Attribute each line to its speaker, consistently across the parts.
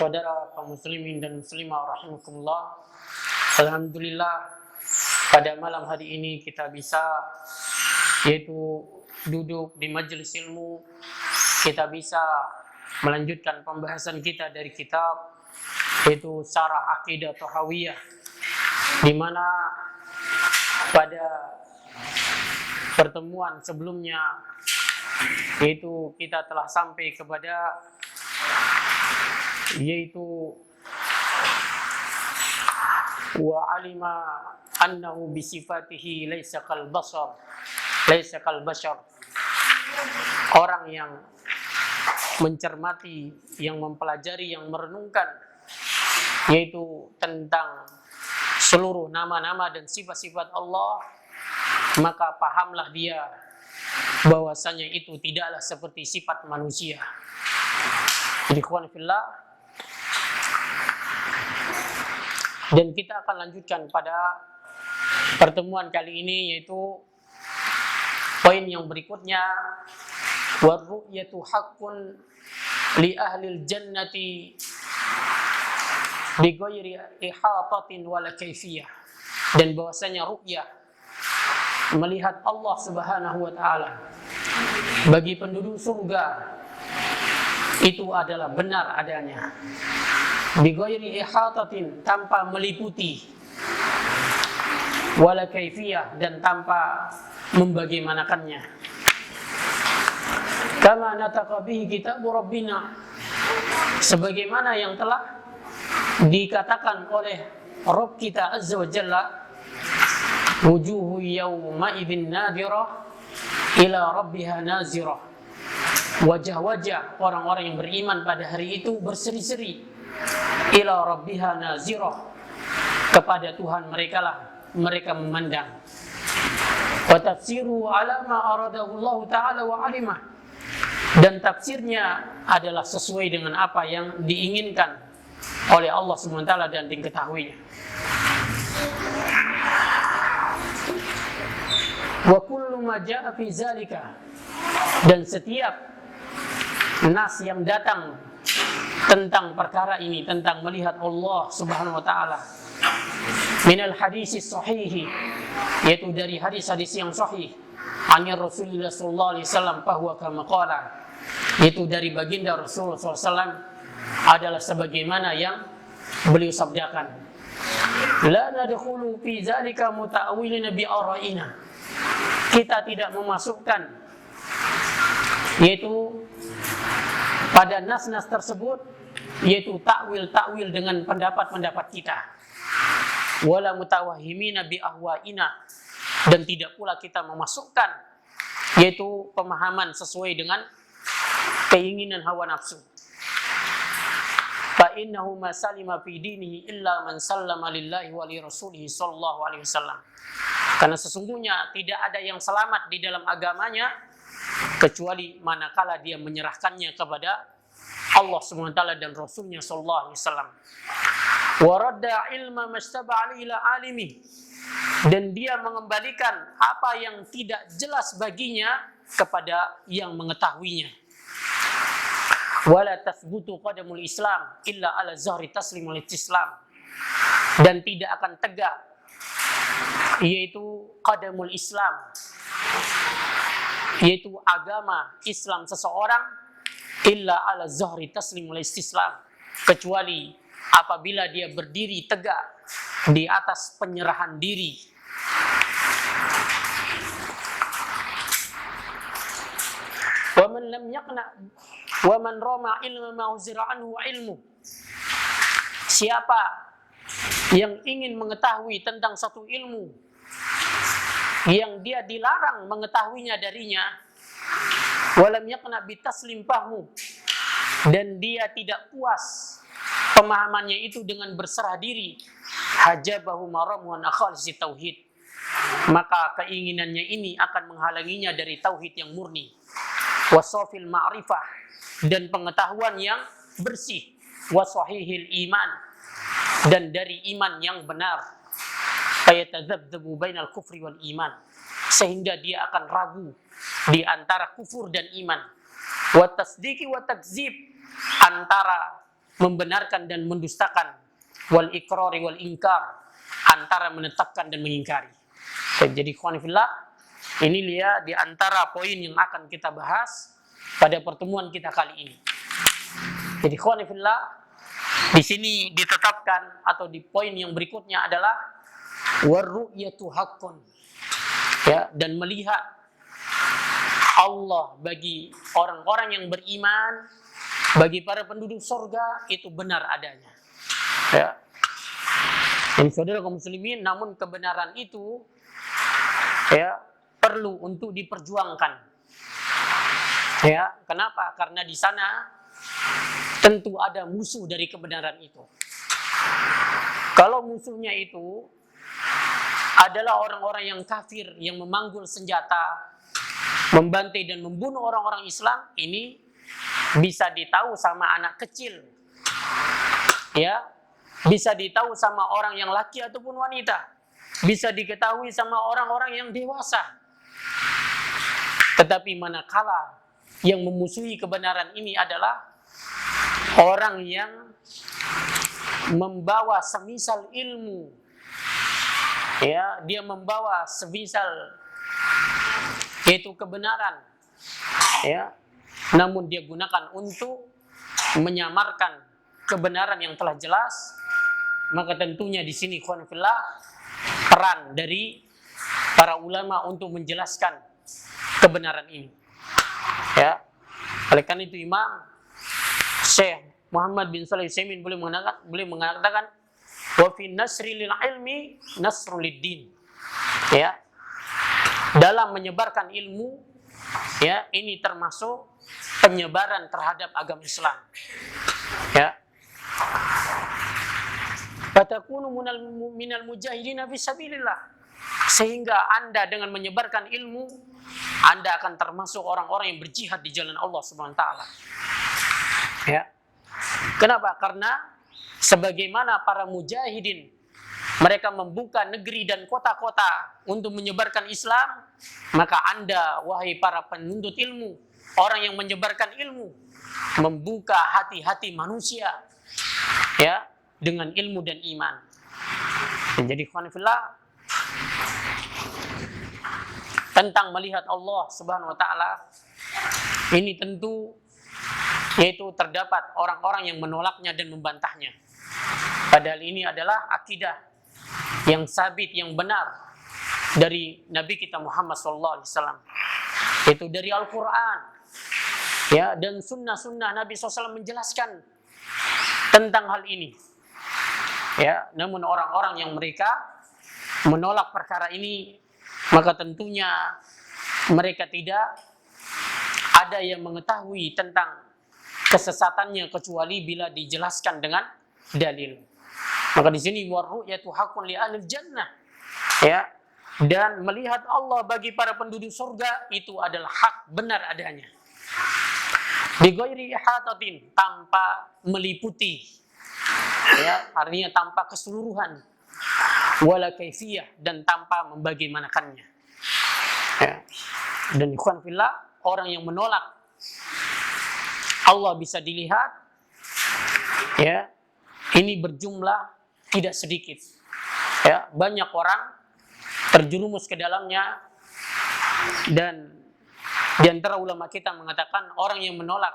Speaker 1: Saudara kaum muslimin dan muslimah rahimakumullah. Alhamdulillah pada malam hari ini kita bisa yaitu duduk di majelis ilmu, kita bisa melanjutkan pembahasan kita dari kitab yaitu Syarah Aqidah Thahawiyah, di mana pada pertemuan sebelumnya yaitu kita telah sampai kepada yaitu wa alima annahu bi sifatihi laisa kal bashar. Orang yang mencermati, yang mempelajari, yang merenungkan yaitu tentang seluruh nama-nama dan sifat-sifat Allah, maka pahamlah dia bahwasanya itu tidaklah seperti sifat manusia. Ikhwan fillah. Dan kita akan lanjutkan pada pertemuan kali ini yaitu poin yang berikutnya, war-ru'yatu haqqun li ahlil jannati bi ghairi ihatatin wala kaifiyah. Dan bahwasanya ru'yah, melihat Allah Subhanahu wa taala, bagi penduduk surga itu adalah benar adanya, bi ghairi ihatatin, tanpa meliputi, wala kaifiyah, dan tanpa membagaimanakannya. Kama nataqa bihi kitabu rabbina, sebagaimana yang telah dikatakan oleh Rabb kita azza wa jalla, wujuhu yawma idzin nadhirah ila rabbiha nazirah. Wajah-wajah orang-orang yang beriman pada hari itu berseri-seri, ila rabbiha nazirah, kepada Tuhan mereka lah mereka memandang. Wa tafsiru ala ma aradahu Allah taala wa alimah, dan tafsirnya adalah sesuai dengan apa yang diinginkan oleh Allah Subhanahu wa taala dan diketahuinya. Wa kullu ma jaa fi zalika, dan setiap nas yang datang tentang perkara ini, tentang melihat Allah Subhanahu wa taala, minal hadis sahih, yaitu dari hadis-hadis yang sahih, anir Rasulullah sallallahu alaihi wasallam, bahwa kama qala, yaitu dari baginda Rasulullah sallallahu alaihi wasallam, adalah sebagaimana yang beliau sabdakan, la nadkhulu fi zalika muta'awwilina bi ara'ina, kita tidak memasukkan yaitu pada nas-nas tersebut yaitu takwil dengan pendapat-pendapat kita, wala mutawahhimina bi ahwaina, dan tidak pula kita memasukkan yaitu pemahaman sesuai dengan keinginan hawa nafsu. Fa innahu ma salima fi dinihi illa man sallama lillahi wa li rasulihi sallallahu alaihi wasallam, karena sesungguhnya tidak ada yang selamat di dalam agamanya kecuali manakala dia menyerahkannya kepada Allah Subhanahu wa taala dan Rasulnya sallallahu alaihi wasallam. Wa radda ilma mastaba ila alimi, dan dia mengembalikan apa yang tidak jelas baginya kepada yang mengetahuinya. Wala tathbutu qadamul Islam illa ala zahri taslimul Islam, dan tidak akan tegak yaitu qadamul Islam, yaitu agama Islam seseorang, illa ala zahri taslimul istislam, kecuali apabila dia berdiri tegak di atas penyerahan diri. Wa man lam yaqna wa man rama ilma ma uzira anhu ilmu, siapa yang ingin mengetahui tentang satu ilmu yang dia dilarang mengetahuinya darinya, walam yaqna bitaslim fahmu, dan dia tidak puas pemahamannya itu dengan berserah diri, hajabahu maramu an khalisi tauhid, maka keinginannya ini akan menghalanginya dari tauhid yang murni, wasafil ma'rifah, dan pengetahuan yang bersih, wasahihil iman, dan dari iman yang benar, fayatadzabzabu bainal kufri wal iman, sehingga dia akan ragu di antara kufur dan iman, wa tasdiki wa takzib, antara membenarkan dan mendustakan, wal iqrari wal ingkar, antara menetapkan dan mengingkari. Jadi ikhwanifillah, ini dia di antara poin yang akan kita bahas pada pertemuan kita kali ini. Jadi ikhwanifillah, di sini ditetapkan atau di poin yang berikutnya adalah warru'yatu haqqun, ya, dan melihat Allah bagi orang-orang yang beriman, bagi para penduduk surga itu benar adanya. Ya. Jadi saudara kaum muslimin, namun kebenaran itu ya perlu untuk diperjuangkan. Ya, kenapa? Karena di sana tentu ada musuh dari kebenaran itu. Kalau musuhnya itu adalah orang-orang yang kafir, yang memanggul senjata, membantai dan membunuh orang-orang Islam, ini bisa ditahu sama anak kecil, ya, bisa ditahu sama orang yang laki ataupun wanita, bisa diketahui sama orang-orang yang dewasa. Tetapi manakala yang memusuhi kebenaran ini adalah orang yang membawa semisal ilmu, ya, dia membawa semisal yaitu kebenaran, ya, namun dia gunakan untuk menyamarkan kebenaran yang telah jelas, maka tentunya di sini ikhwanifillah peran dari para ulama untuk menjelaskan kebenaran ini. Ya, oleh karena itu Imam Syekh Muhammad bin Shalih Al-Utsaimin boleh mengatakan wa fi nasri lil ilmi nasrul lid-din. Ya, dalam menyebarkan ilmu, ya, ini termasuk penyebaran terhadap agama Islam. Ya. Fatakunu minal mujahidina fi sabilillah. Sehingga Anda dengan menyebarkan ilmu, Anda akan termasuk orang-orang yang berjihad di jalan Allah Subhanahu wa taala. Ya. Kenapa? Karena sebagaimana para mujahidin mereka membuka negeri dan kota-kota untuk menyebarkan Islam, maka Anda, wahai para penuntut ilmu, orang yang menyebarkan ilmu, membuka hati-hati manusia, ya, dengan ilmu dan iman. Dan jadi ikhwanifillah, tentang melihat Allah Subhanahu wa taala, ini tentu yaitu terdapat orang-orang yang menolaknya dan membantahnya. Padahal ini adalah akidah yang sabit, yang benar dari Nabi kita Muhammad SAW. Itu dari Al-Quran, ya, dan sunnah-sunnah Nabi SAW menjelaskan tentang hal ini. Ya, namun orang-orang yang mereka menolak perkara ini, maka tentunya mereka tidak ada yang mengetahui tentang kesesatannya kecuali bila dijelaskan dengan dalil. Maka di sini warru'yatu haqqun li ahlil jannah, ya, dan melihat Allah bagi para penduduk surga itu adalah hak, benar adanya. Bi ghairi ihatatin, tanpa meliputi, ya, artinya tanpa keseluruhan, wala kaifiyah, dan tanpa membagaimanakannya. Ya. Dan ikhwan fillah, orang yang menolak Allah bisa dilihat, ya, ini berjumlah tidak sedikit. Ya, banyak orang terjerumus ke dalamnya, dan di antara ulama kita mengatakan orang yang menolak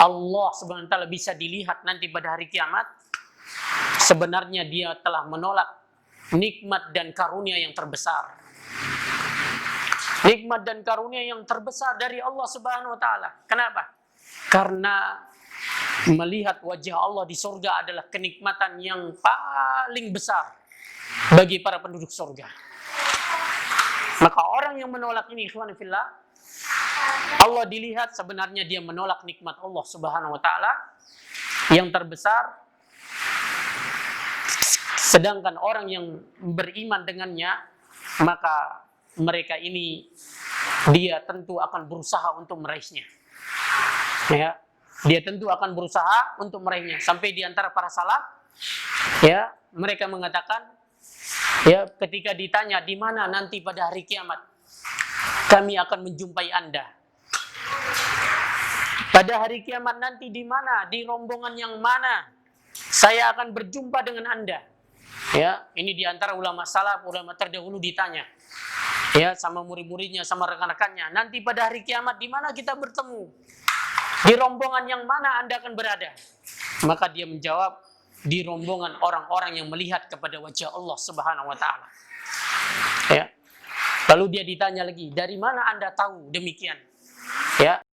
Speaker 1: Allah Subhanahu wa taala bisa dilihat nanti pada hari kiamat, sebenarnya dia telah menolak nikmat dan karunia yang terbesar. Nikmat dan karunia yang terbesar dari Allah Subhanahu wa taala. Kenapa? Karena melihat wajah Allah di surga adalah kenikmatan yang paling besar bagi para penduduk surga. Maka orang yang menolak ini, ikhwan fillah, Allah dilihat sebenarnya dia menolak nikmat Allah Subhanahu wa taala yang terbesar. Sedangkan orang yang beriman dengannya, maka mereka ini dia tentu akan berusaha untuk meraihnya. Ya, dia tentu akan berusaha untuk meraihnya. Sampai di antara para salaf, ya, mereka mengatakan, ya, ketika ditanya di mana nanti pada hari kiamat kami akan menjumpai Anda, pada hari kiamat nanti di mana, di rombongan yang mana saya akan berjumpa dengan Anda. Ya, ini diantara ulama salaf, ulama terdahulu ditanya, ya, sama murid-muridnya, sama rekan-rekannya. Nanti pada hari kiamat di mana kita bertemu? Di rombongan yang mana Anda akan berada? Maka dia menjawab, di rombongan orang-orang yang melihat kepada wajah Allah Subhanahu wa taala. Ya. Lalu dia ditanya lagi, dari mana Anda tahu demikian? Ya.